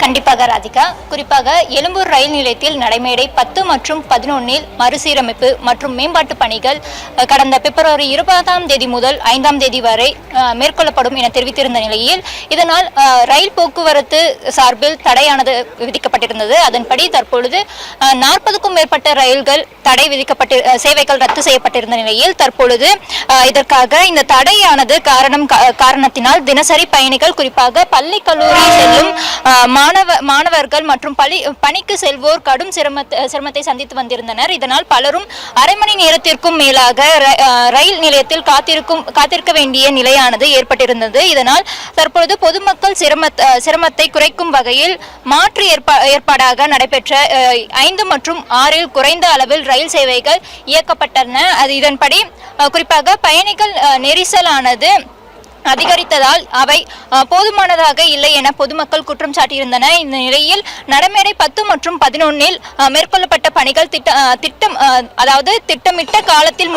கண்டிப்பாக ராதிகா. குறிப்பாக எழும்பூர் ரயில் நிலையத்தில் நடைமேடை 10 மற்றும் 11 மறுசீரமைப்பு மற்றும் மேம்பாட்டு பணிகள் கடந்த பிப்ரவரி 20ஆம் தேதி முதல் 5ஆம் தேதி வரை மேற்கொள்ளப்படும் என தெரிவித்திருந்த நிலையில் இதனால் ரயில் போக்குவரத்து சார்பில் தடையானது விதிக்கப்பட்டிருந்தது. அதன்படி தற்பொழுது 40க்கும் மேற்பட்ட ரயில்கள் தடை விதிக்கப்பட்டு சேவைகள் ரத்து செய்யப்பட்டிருந்த நிலையில் தற்பொழுது இதற்காக இந்த தடையானது காரணத்தினால் தினசரி பயணிகள் குறிப்பாக பள்ளி கல்லூரி செல்லும் மாணவர்கள் மற்றும் பணிக்கு செல்வோர் கடும் சிரமத்தை சந்தித்து வந்திருந்தனர். இதனால் பலரும் அரை மணி நேரத்திற்கும் மேலாக ரயில் நிலையத்தில் காத்திருக்க வேண்டிய நிலையானது ஏற்பட்டிருந்தது. இதனால் தற்பொழுது பொதுமக்கள் சிரமத்தை குறைக்கும் வகையில் மாற்று ஏற்பாடாக நடைபெற்ற 5 மற்றும் 6 குறைந்த அளவில் ரயில் சேவைகள் இயக்கப்பட்டன. இதன்படி குறிப்பாக பயணிகள் நெரிசலானது அதிகரித்ததால் அவை போதுமானதாக இல்லை என பொதுமக்கள் குற்றம் சாட்டியிருந்தன. இந்த நிலையில் நடைமேடை 10 மற்றும் 11 மேற்கொள்ளப்பட்ட பணிகள் திட்டமிட்ட காலத்தில்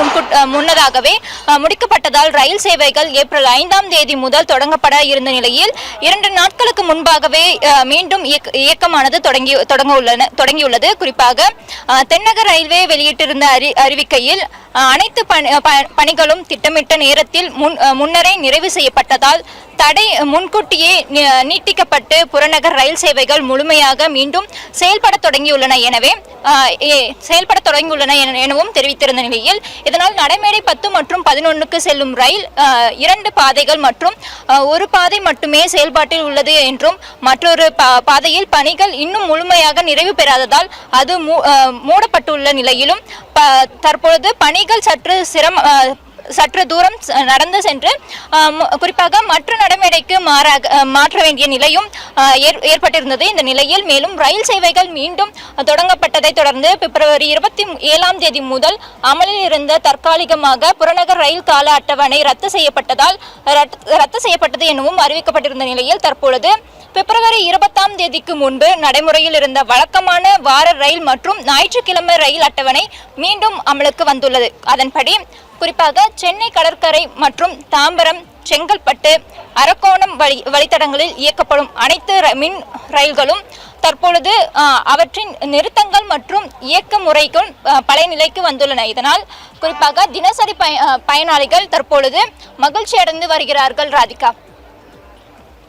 முன்னதாகவே முடிக்கப்பட்டதால் ரயில் சேவைகள் ஏப்ரல் 5ஆம் தேதி முதல் தொடங்கப்பட இருந்த நிலையில் 2 நாட்களுக்கு முன்பாகவே மீண்டும் இயக்கமானது தொடங்கியுள்ளது. குறிப்பாக தென்னக ரயில்வே வெளியிட்டிருந்த அறிவிக்கையில் அனைத்து பணிகளும் திட்டமிட்ட நேரத்தில் முன்னரே நிறைவு செய்யப்பட்டதால் தடை முன்கூட்டியே நீட்டிக்கப்பட்டு புறநகர் ரயில் சேவைகள் முழுமையாக மீண்டும் செயல்பட தொடங்கியுள்ளன எனவும் தெரிவித்திருந்த நிலையில் இதனால் நடைமேடை 10 மற்றும் 11க்கு செல்லும் ரயில் 2 பாதைகள் மற்றும் ஒரு பாதை மட்டுமே செயல்பாட்டில் உள்ளது என்றும் மற்றொரு பாதையில் பணிகள் இன்னும் முழுமையாக நிறைவு பெறாததால் அது மூடப்பட்டுள்ள நிலையிலும் தற்பொழுது பணிகள் சற்று தூரம் நடந்து சென்று குறிப்பாக மற்ற நடைமேடைக்கு மாற்ற வேண்டிய நிலையும் ஏற்பட்டிருந்தது. இந்த நிலையில் மேலும் ரயில் சேவைகள் மீண்டும் தொடங்கப்பட்டதை தொடர்ந்து பிப்ரவரி 27ஆம் தேதி முதல் அமலில் இருந்த தற்காலிகமாக புறநகர் ரயில் கால அட்டவணை ரத்து செய்யப்பட்டது எனவும் அறிவிக்கப்பட்டிருந்த நிலையில் தற்பொழுது பிப்ரவரி 20ஆம் தேதிக்கு முன்பு நடைமுறையில் இருந்த வழக்கமான வார ரயில் மற்றும் ஞாயிற்றுக்கிழமை ரயில் அட்டவணை மீண்டும் அமலுக்கு வந்துள்ளது. அதன்படி குறிப்பாக சென்னை கடற்கரை மற்றும் தாம்பரம், செங்கல்பட்டு, அரக்கோணம் வழித்தடங்களில் இயக்கப்படும் அனைத்து மின் ரயில்களும் தற்பொழுது அவற்றின் நிறுத்தங்கள் மற்றும் இயக்க முறைகள் பழைய நிலைக்கு வந்துள்ளன. இதனால் குறிப்பாக தினசரி பயனாளிகள் தற்பொழுது மகிழ்ச்சி அடைந்து வருகிறார்கள். ராதிகா.